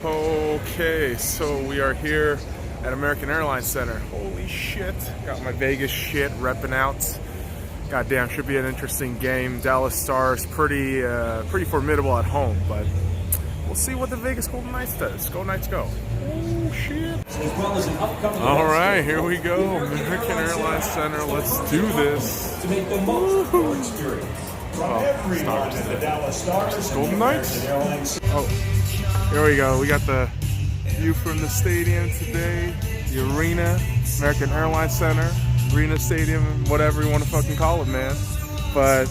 Okay, so we are here at American Airlines Center. Holy shit, got my Vegas shit repping out. Goddamn, should be an interesting game. Dallas Stars pretty formidable at home, but we'll see what the Vegas Golden Knights does. Go Knights, go. Oh shit. All right, here we go. American Airlines Center, let's do this. Stars. Golden Knights? Oh, here we go. We got the view from the stadium today. The arena, American Airlines Center, arena stadium, whatever you want to fucking call it, man. But,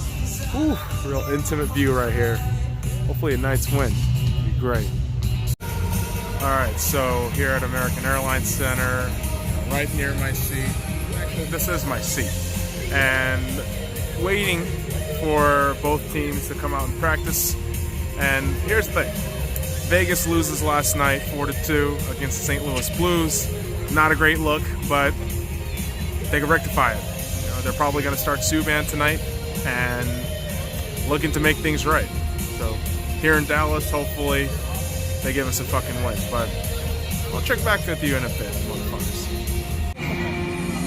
whew, real intimate view right here. Hopefully a Knights win. It'd be great. Alright, so here at American Airlines Center, right near my seat. Actually, this is my seat. And waiting for both teams to come out and practice. And here's the thing. Vegas loses last night 4-2 against the St. Louis Blues. Not a great look, but they can rectify it. You know, they're probably going to start S.C.Y tonight and looking to make things right. So here in Dallas, hopefully they give us a fucking win. But I'll check back with you in a bit, motherfuckers.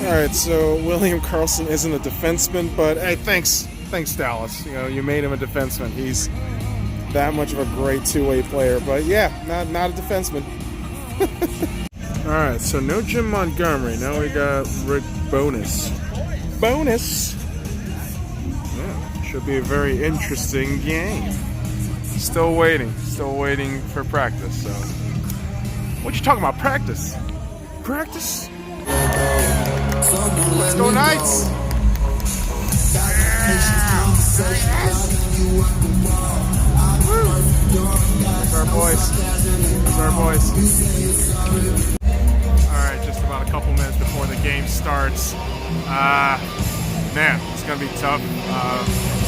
Alright, so William Karlsson isn't a defenseman, but hey, thanks Dallas. You know, you made him a defenseman. He's that much of a great two-way player, but yeah, not a defenseman. Alright, so no Jim Montgomery. Now we got Rick Bowness. Yeah, should be a very interesting game. Still waiting for practice. So, what you talking about? Practice? Let's go Knights! Those are our boys. Alright, just about a couple minutes before the game starts. Man, it's going to be tough.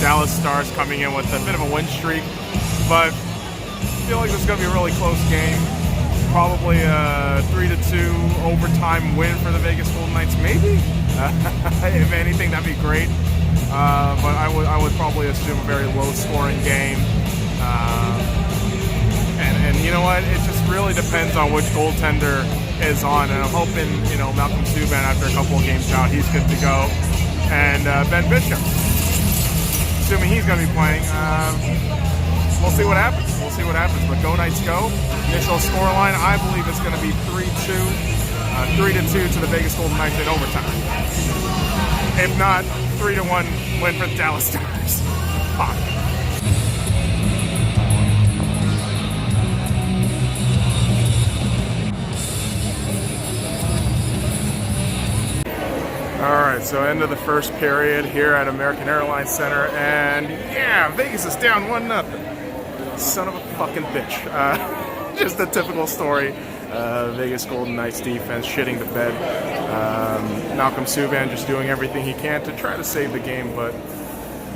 Dallas Stars coming in with a bit of a win streak, but I feel like this is going to be a really close game. Probably a 3-2 overtime win for the Vegas Golden Knights, maybe? If anything, that'd be great. But I would probably assume a very low-scoring game. And you know what? It just really depends on which goaltender is on. And I'm hoping, you know, Malcolm Subban, after a couple of games out, he's good to go. And Ben Bishop, assuming he's going to be playing, we'll see what happens. But go Knights, go. Initial scoreline, I believe it's going to be 3-2. 3-2 to the Vegas Golden Knights in overtime. If not, 3-1 win for the Dallas Stars. Fuck. Alright, so end of the first period here at American Airlines Center, and yeah, Vegas is down 1-0. Son of a fucking bitch. Just a typical story. Vegas Golden Knights defense shitting the bed. Malcolm Subban just doing everything he can to try to save the game, but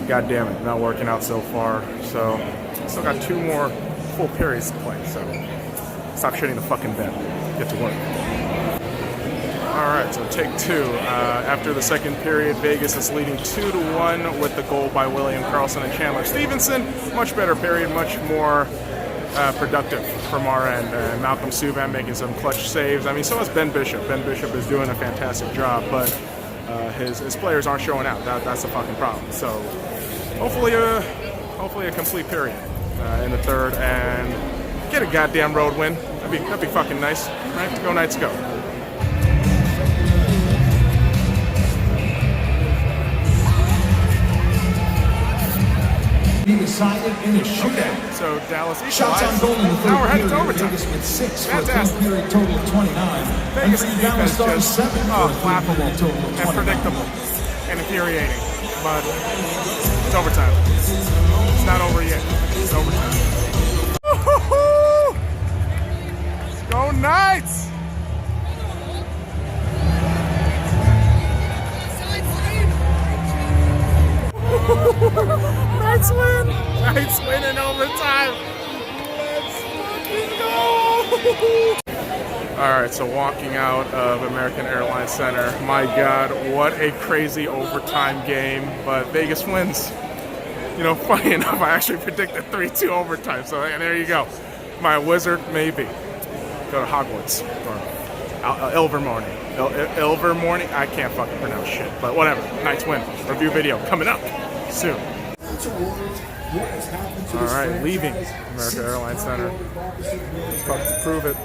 god damn it, not working out so far. So, still got 2 more full periods to play, so stop shitting the fucking bed. Get to work. Alright, so take 2. After the second period, Vegas is leading 2-1 with the goal by William Karlsson and Chandler Stevenson. Much better period, much more productive from our end. Malcolm Subban making some clutch saves. I mean, so is Ben Bishop. Ben Bishop is doing a fantastic job, but his players aren't showing out. That's the fucking problem. So hopefully a complete period in the third and get a goddamn road win. That'd be fucking nice, right? Go Knights, go. Decided in a shootout. Okay, so Dallas shots on goal in the third. Now we're headed to overtime. Vegas with 6 Fantastic. for a period total of 29. Vegas defense just 7 laughable and predictable and infuriating. But it's overtime. It's not over yet. It's overtime. Go Knights! Knights win! Knights win in overtime! Let's fucking go! Alright, so walking out of American Airlines Center. My god, what a crazy overtime game. But Vegas wins. You know, funny enough, I actually predicted 3-2 overtime. So there you go. My wizard, maybe. go to Hogwarts or Ilvermorny. Ilvermorny? I can't fucking pronounce shit, but whatever. Knights win. Review video coming up soon. All right, leaving American Airlines Center. Fuck to prove it.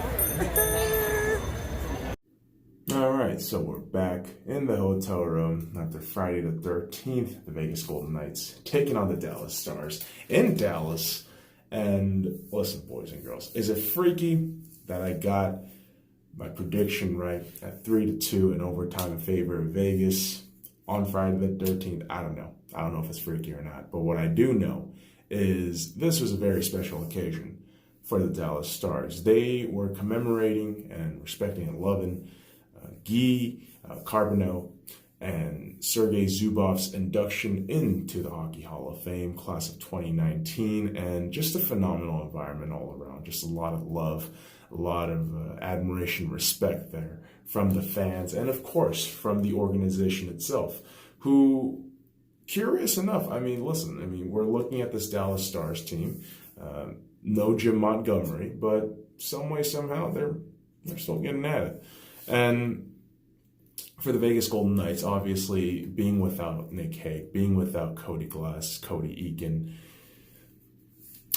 All right, so we're back in the hotel room after Friday the 13th. The Vegas Golden Knights taking on the Dallas Stars in Dallas. And listen, boys and girls, is it freaky that I got my prediction right at 3-2 in overtime in favor of Vegas on Friday the 13th? I don't know. I don't know if it's freaky or not. But what I do know is this was a very special occasion for the Dallas Stars. They were commemorating and respecting and loving Guy Carbonneau and Sergei Zubov's induction into the Hockey Hall of Fame, class of 2019, and just a phenomenal environment all around. Just a lot of love, a lot of admiration, respect there from the fans, and of course from the organization itself, who, curious enough, listen, we're looking at this Dallas Stars team, no Jim Montgomery, but some way, somehow, they're still getting at it. And for the Vegas Golden Knights, obviously, being without Nick Hague, being without Cody Glass, Cody Eakin,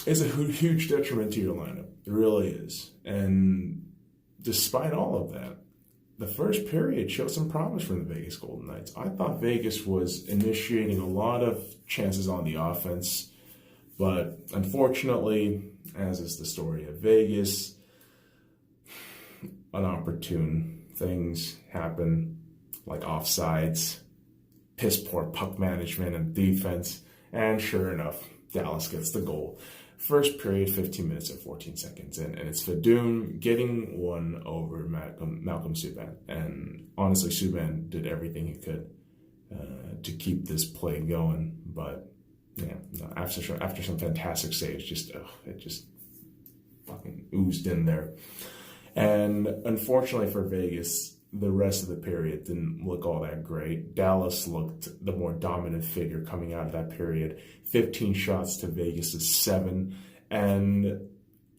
is a huge detriment to your lineup. It really is. And despite all of that, the first period showed some promise from the Vegas Golden Knights. I thought Vegas was initiating a lot of chances on the offense, but unfortunately, as is the story of Vegas, inopportune things happen, like offsides, piss poor puck management and defense, and sure enough, Dallas gets the goal. First period, 15 minutes and 14 seconds in, and it's Fedun getting one over Malcolm Subban. And honestly, Subban did everything he could to keep this play going, but yeah, no, after some fantastic saves, it just fucking oozed in there. And unfortunately for Vegas, the rest of the period didn't look all that great. Dallas looked the more dominant figure coming out of that period. 15 shots to Vegas' 7. And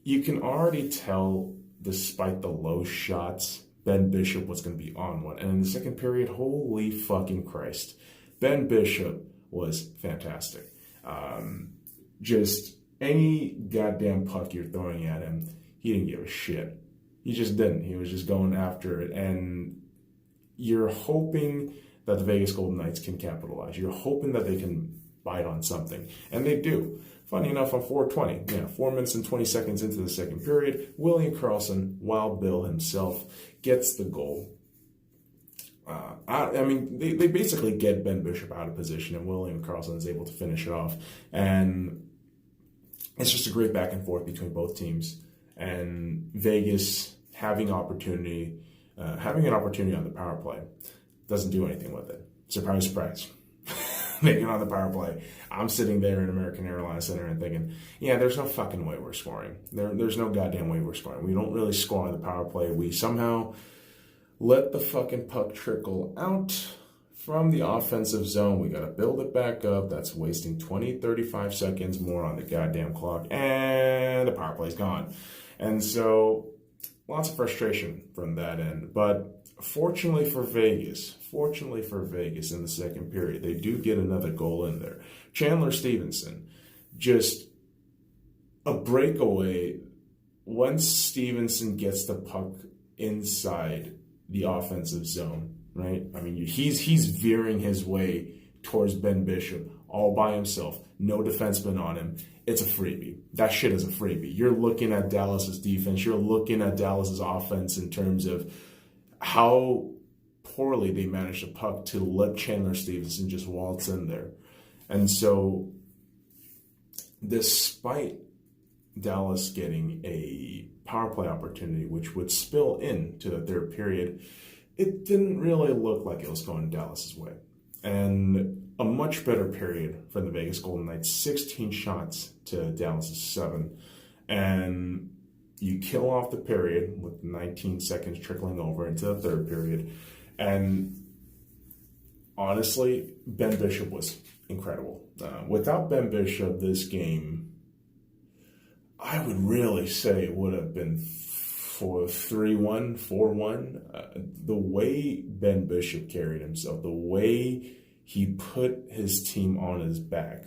you can already tell, despite the low shots, Ben Bishop was going to be on one. And in the second period, holy fucking Christ, Ben Bishop was fantastic. Just any goddamn puck you're throwing at him, he didn't give a shit. He just didn't. He was just going after it. And you're hoping that the Vegas Golden Knights can capitalize. You're hoping that they can bite on something. And they do. Funny enough, on 4:20, 4 minutes and 20 seconds into the second period, William Karlsson, Wild Bill himself, gets the goal. They basically get Ben Bishop out of position, and William Karlsson is able to finish it off. And it's just a great back and forth between both teams. And Vegas having an opportunity on the power play doesn't do anything with it. Surprise, surprise. They get on the power play. I'm sitting there in American Airlines Center and thinking, yeah, there's no fucking way we're scoring. There's no goddamn way we're scoring. We don't really score on the power play. We somehow let the fucking puck trickle out from the offensive zone. We got to build it back up. That's wasting 20, 35 seconds more on the goddamn clock. And the power play's gone. And so lots of frustration from that end. But fortunately for Vegas in the second period, they do get another goal in there. Chandler Stevenson, just a breakaway. Once Stevenson gets the puck inside the offensive zone, right? He's veering his way towards Ben Bishop all by himself. No defenseman on him. It's a freebie. That shit is a freebie. You're looking at Dallas's defense. You're looking at Dallas's offense in terms of how poorly they managed the puck to let Chandler Stevenson just waltz in there. And so, despite Dallas getting a power play opportunity, which would spill into the third period, it didn't really look like it was going Dallas's way. And a much better period for the Vegas Golden Knights, 16 shots to Dallas' 7. And you kill off the period with 19 seconds trickling over into the third period. And honestly, Ben Bishop was incredible. Without Ben Bishop, this game, I would really say, would have been for 3-1, 4-1. The way Ben Bishop carried himself, the way he put his team on his back,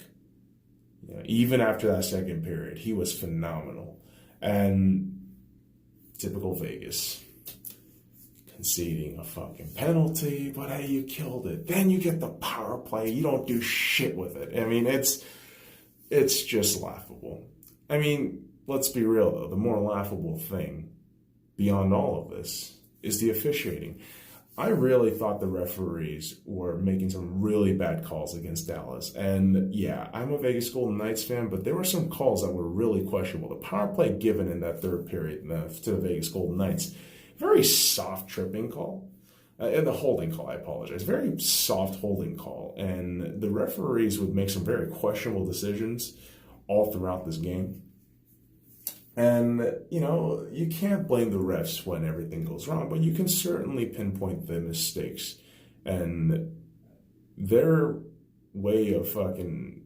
even after that second period, he was phenomenal. And typical Vegas, conceding a fucking penalty, but hey, you killed it. Then you get the power play. You don't do shit with it. I mean, it's just laughable. I mean, let's be real though. The more laughable thing beyond all of this is the officiating. I really thought the referees were making some really bad calls against Dallas. And yeah, I'm a Vegas Golden Knights fan, but there were some calls that were really questionable. The power play given in that third period to the Vegas Golden Knights, very soft tripping call. And the holding call, I apologize. Very soft holding call. And the referees would make some very questionable decisions all throughout this game. And, you can't blame the refs when everything goes wrong, but you can certainly pinpoint the mistakes. And their way of fucking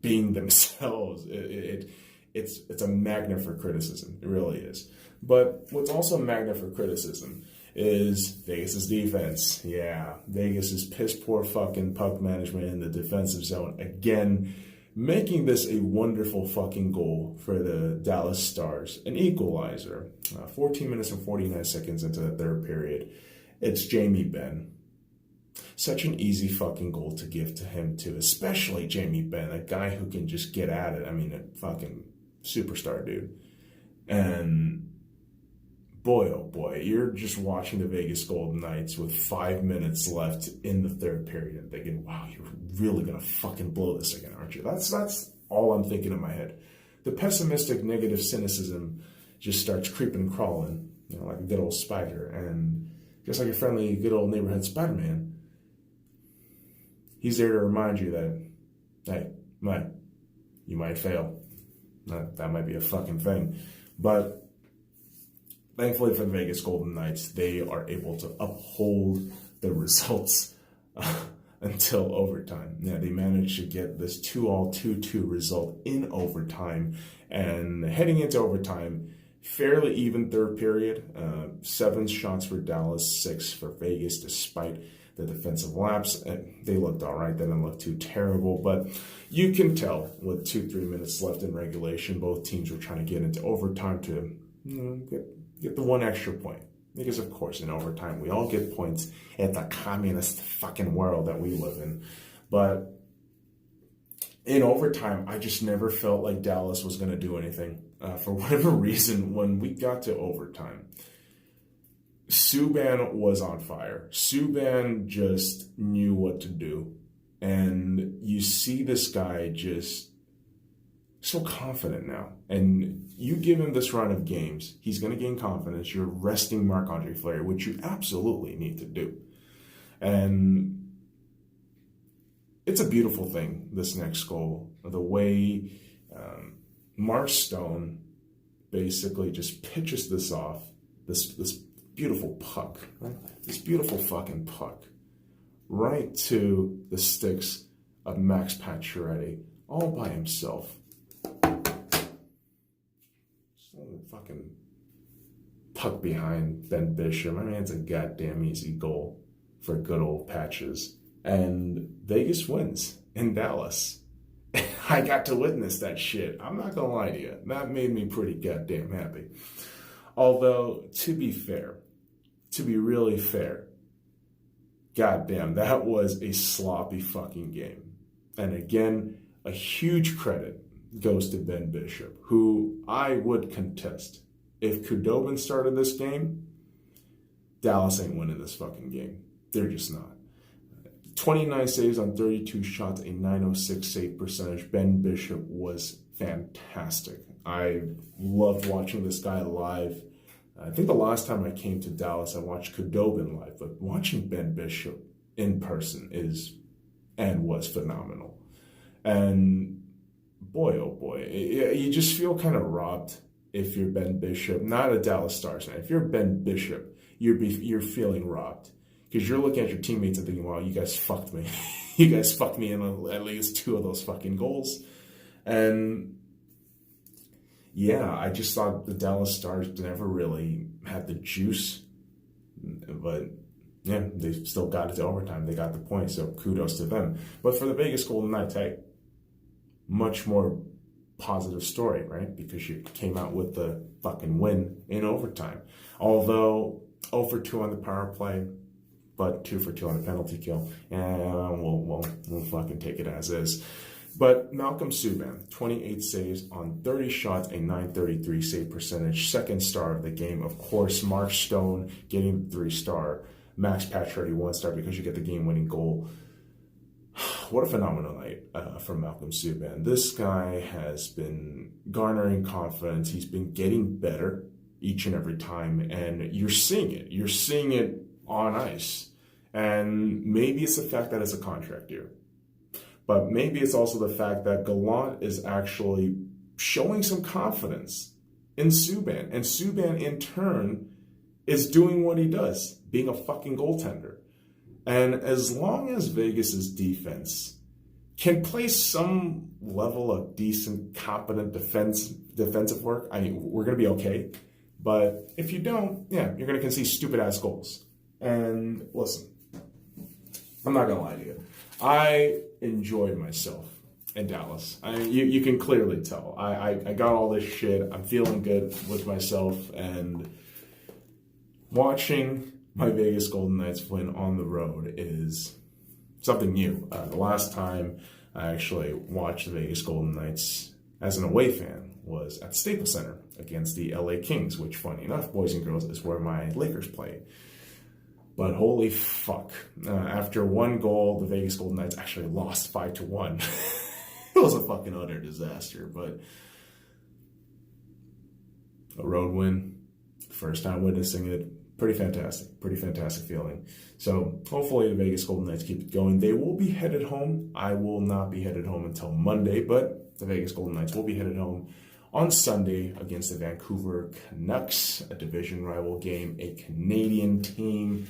being themselves, it's a magnet for criticism. It really is. But what's also a magnet for criticism is Vegas' defense. Yeah, Vegas' piss poor fucking puck management in the defensive zone. Again, making this a wonderful fucking goal for the Dallas Stars. An equalizer. 14 minutes and 49 seconds into the third period. It's Jamie Benn. Such an easy fucking goal to give to him too. Especially Jamie Benn, a guy who can just get at it. I mean, a fucking superstar dude. And boy, oh boy, you're just watching the Vegas Golden Knights with 5 minutes left in the third period and thinking, wow, you're really going to fucking blow this again, aren't you? That's all I'm thinking in my head. The pessimistic, negative cynicism just starts creeping and crawling, like a good old spider. And just like a friendly, good old neighborhood Spider-Man, he's there to remind you that, hey, you might fail. That might be a fucking thing. But thankfully for the Vegas Golden Knights, they are able to uphold the results until overtime. Yeah, they managed to get this 2-2 2-2 result in overtime. And heading into overtime, fairly even third period. 7 shots for Dallas, 6 for Vegas, despite the defensive lapse. They looked all right. They didn't look too terrible. But you can tell with 2-3 minutes left in regulation, both teams were trying to get into overtime to get the one extra point. Because, of course, in overtime, we all get points at the communist fucking world that we live in. But in overtime, I just never felt like Dallas was going to do anything. For whatever reason, when we got to overtime, Subban was on fire. Subban just knew what to do. And you see this guy just so confident now. And you give him this run of games, he's going to gain confidence. You're resting Marc-Andre Fleury, which you absolutely need to do. And it's a beautiful thing, this next goal. The way Mark Stone basically just pitches this off, this beautiful puck, right? This beautiful fucking puck, right to the sticks of Max Pacioretty, all by himself. Fucking puck behind Ben Bishop. I mean, it's a goddamn easy goal for good old Patches. And Vegas wins in Dallas. I got to witness that shit. I'm not gonna lie to you. That made me pretty goddamn happy. Although, to be fair, to be really fair, goddamn, that was a sloppy fucking game. And again, a huge credit goes to Ben Bishop, who I would contest. If Khudobin started this game, Dallas ain't winning this fucking game. They're just not. 29 saves on 32 shots, a .906 save percentage. Ben Bishop was fantastic. I loved watching this guy live. I think the last time I came to Dallas, I watched Khudobin live, but watching Ben Bishop in person was phenomenal. And boy, oh boy, you just feel kind of robbed if you're Ben Bishop, not a Dallas Stars fan. If you're Ben Bishop, you're feeling robbed because you're looking at your teammates and thinking, wow, you guys fucked me. You guys fucked me in at least 2 of those fucking goals. And yeah, I just thought the Dallas Stars never really had the juice, but yeah, they still got it to overtime. They got the point, so kudos to them. But for the Vegas Golden Knights, hey, much more positive story, right? Because you came out with the fucking win in overtime. Although 0 for 2 on the power play, but 2 for 2 on the penalty kill, and we'll fucking take it as is. But Malcolm Subban, 28 saves on 30 shots, a .933 save percentage, second star of the game. Of course, Mark Stone getting the 3-star, Max Pacioretty 1-star because you get the game-winning goal. What a phenomenal night from Malcolm Subban. This guy has been garnering confidence. He's been getting better each and every time, and you're seeing it. You're seeing it on ice. And maybe it's the fact that it's a contract year. But maybe it's also the fact that Gallant is actually showing some confidence in Subban. And Subban, in turn, is doing what he does, being a fucking goaltender. And as long as Vegas's defense can play some level of decent, competent defensive work, I mean, we're going to be okay. But if you don't, yeah, you're going to concede stupid-ass goals. And listen, I'm not going to lie to you. I enjoyed myself in Dallas. I mean, you can clearly tell. I got all this shit. I'm feeling good with myself. And watching my Vegas Golden Knights win on the road is something new. The last time I actually watched the Vegas Golden Knights as an away fan was at the Staples Center against the LA Kings, which, funny enough, boys and girls, is where my Lakers play. But holy fuck. After one goal, the Vegas Golden Knights actually lost 5-1. It was a fucking utter disaster, but a road win, first time witnessing it, pretty fantastic feeling. So hopefully the Vegas Golden Knights keep it going. They will be headed home. I will not be headed home until Monday, but the Vegas Golden Knights will be headed home on Sunday against the Vancouver Canucks, a division rival game, a Canadian team.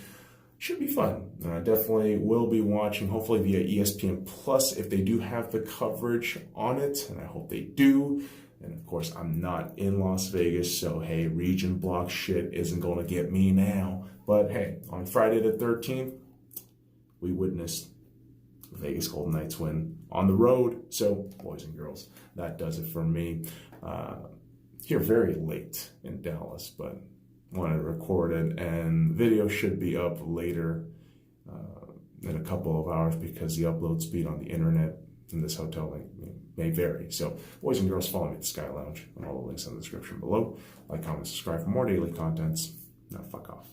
Should be fun. Definitely will be watching, hopefully via ESPN Plus, if they do have the coverage on it, and I hope they do. And of course, I'm not in Las Vegas, so hey, region block shit isn't going to get me now. But hey, on Friday the 13th, we witnessed the Vegas Golden Knights win on the road. So, boys and girls, that does it for me. Here very late in Dallas, but wanted to record it, and video should be up later in a couple of hours because the upload speed on the internet in this hotel may vary. So, boys and girls, follow me at the Sky Lounge and all the links in the description below. Like, comment, subscribe for more daily contents. Now, fuck off.